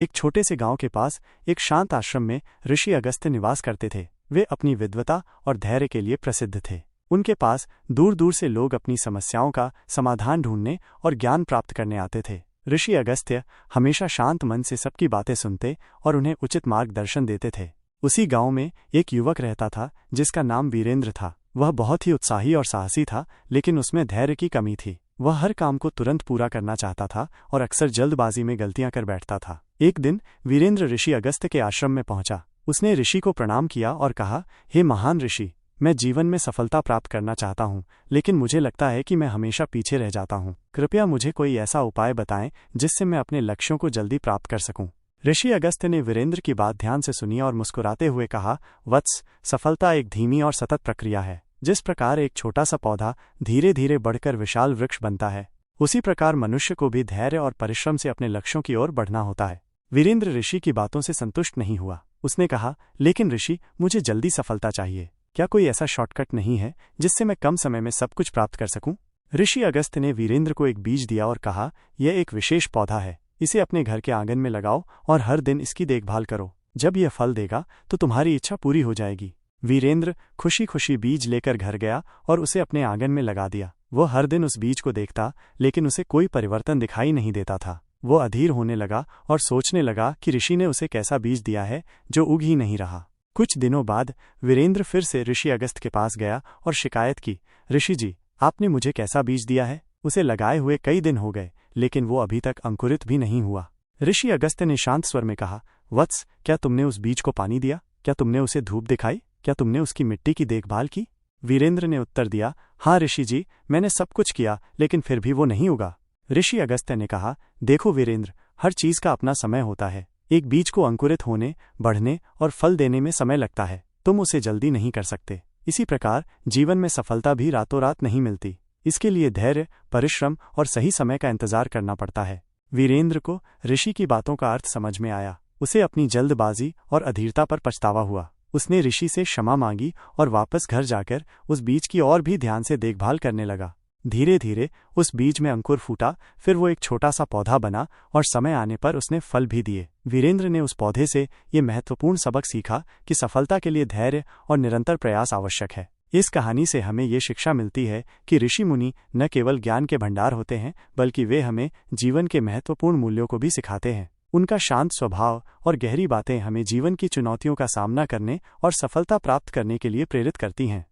एक छोटे से गांव के पास एक शांत आश्रम में ऋषि अगस्त्य निवास करते थे। वे अपनी विद्वता और धैर्य के लिए प्रसिद्ध थे। उनके पास दूर दूर से लोग अपनी समस्याओं का समाधान ढूंढने और ज्ञान प्राप्त करने आते थे। ऋषि अगस्त्य हमेशा शांत मन से सबकी बातें सुनते और उन्हें उचित मार्गदर्शन देते थे। उसी गांव में एक युवक रहता था जिसका नाम वीरेंद्र था। वह बहुत ही उत्साही और साहसी था, लेकिन उसमें धैर्य की कमी थी। वह हर काम को तुरंत पूरा करना चाहता था और अक्सर जल्दबाजी में गलतियां कर बैठता था। एक दिन वीरेंद्र ऋषि अगस्त्य के आश्रम में पहुंचा। उसने ऋषि को प्रणाम किया और कहा, हे महान ऋषि, मैं जीवन में सफलता प्राप्त करना चाहता हूं, लेकिन मुझे लगता है कि मैं हमेशा पीछे रह जाता हूं। कृपया मुझे कोई ऐसा उपाय बताएं जिससे मैं अपने लक्ष्यों को जल्दी प्राप्त कर सकूं। ऋषि अगस्त्य ने वीरेंद्र की बात ध्यान से सुनी और मुस्कुराते हुए कहा, वत्स, सफलता एक धीमी और सतत प्रक्रिया है। जिस प्रकार एक छोटा सा पौधा धीरे धीरे बढ़कर विशाल वृक्ष बनता है, उसी प्रकार मनुष्य को भी धैर्य और परिश्रम से अपने लक्ष्यों की ओर बढ़ना होता है। वीरेंद्र ऋषि की बातों से संतुष्ट नहीं हुआ। उसने कहा, लेकिन ऋषि, मुझे जल्दी सफलता चाहिए। क्या कोई ऐसा शॉर्टकट नहीं है जिससे मैं कम समय में सब कुछ प्राप्त कर सकूं? ऋषि अगस्त्य ने वीरेंद्र को एक बीज दिया और कहा, यह एक विशेष पौधा है। इसे अपने घर के आंगन में लगाओ और हर दिन इसकी देखभाल करो। जब यह फल देगा तो तुम्हारी इच्छा पूरी हो जाएगी। वीरेंद्र खुशी खुशी बीज लेकर घर गया और उसे अपने आंगन में लगा दिया। वो हर दिन उस बीज को देखता, लेकिन उसे कोई परिवर्तन दिखाई नहीं देता था। वो अधीर होने लगा और सोचने लगा कि ऋषि ने उसे कैसा बीज दिया है जो उग ही नहीं रहा। कुछ दिनों बाद वीरेंद्र फिर से ऋषि अगस्त्य के पास गया और शिकायत की, ऋषि जी, आपने मुझे कैसा बीज दिया है? उसे लगाए हुए कई दिन हो गए, लेकिन वो अभी तक अंकुरित भी नहीं हुआ। ऋषि अगस्त्य ने शांत स्वर में कहा, वत्स, क्या तुमने उस बीज को पानी दिया? क्या तुमने उसे धूप दिखाई? क्या तुमने उसकी मिट्टी की देखभाल की? वीरेंद्र ने उत्तर दिया, हाँ ऋषि जी, मैंने सब कुछ किया, लेकिन फिर भी वो नहीं उगा। ऋषि अगस्त्य ने कहा, देखो वीरेंद्र, हर चीज का अपना समय होता है। एक बीज को अंकुरित होने, बढ़ने और फल देने में समय लगता है। तुम उसे जल्दी नहीं कर सकते। इसी प्रकार जीवन में सफलता भी रातों रात नहीं मिलती। इसके लिए धैर्य, परिश्रम और सही समय का इंतजार करना पड़ता है। वीरेंद्र को ऋषि की बातों का अर्थ समझ में आया। उसे अपनी जल्दबाजी और अधीरता पर पछतावा हुआ। उसने ऋषि से क्षमा मांगी और वापस घर जाकर उस बीज की और भी ध्यान से देखभाल करने लगा। धीरे धीरे उस बीज में अंकुर फूटा, फिर वो एक छोटा सा पौधा बना और समय आने पर उसने फल भी दिए। वीरेंद्र ने उस पौधे से ये महत्वपूर्ण सबक सीखा कि सफलता के लिए धैर्य और निरंतर प्रयास आवश्यक है। इस कहानी से हमें ये शिक्षा मिलती है कि ऋषि मुनि न केवल ज्ञान के भंडार होते हैं, बल्कि वे हमें जीवन के महत्वपूर्ण मूल्यों को भी सिखाते हैं। उनका शांत स्वभाव और गहरी बातें हमें जीवन की चुनौतियों का सामना करने और सफलता प्राप्त करने के लिए प्रेरित करती हैं।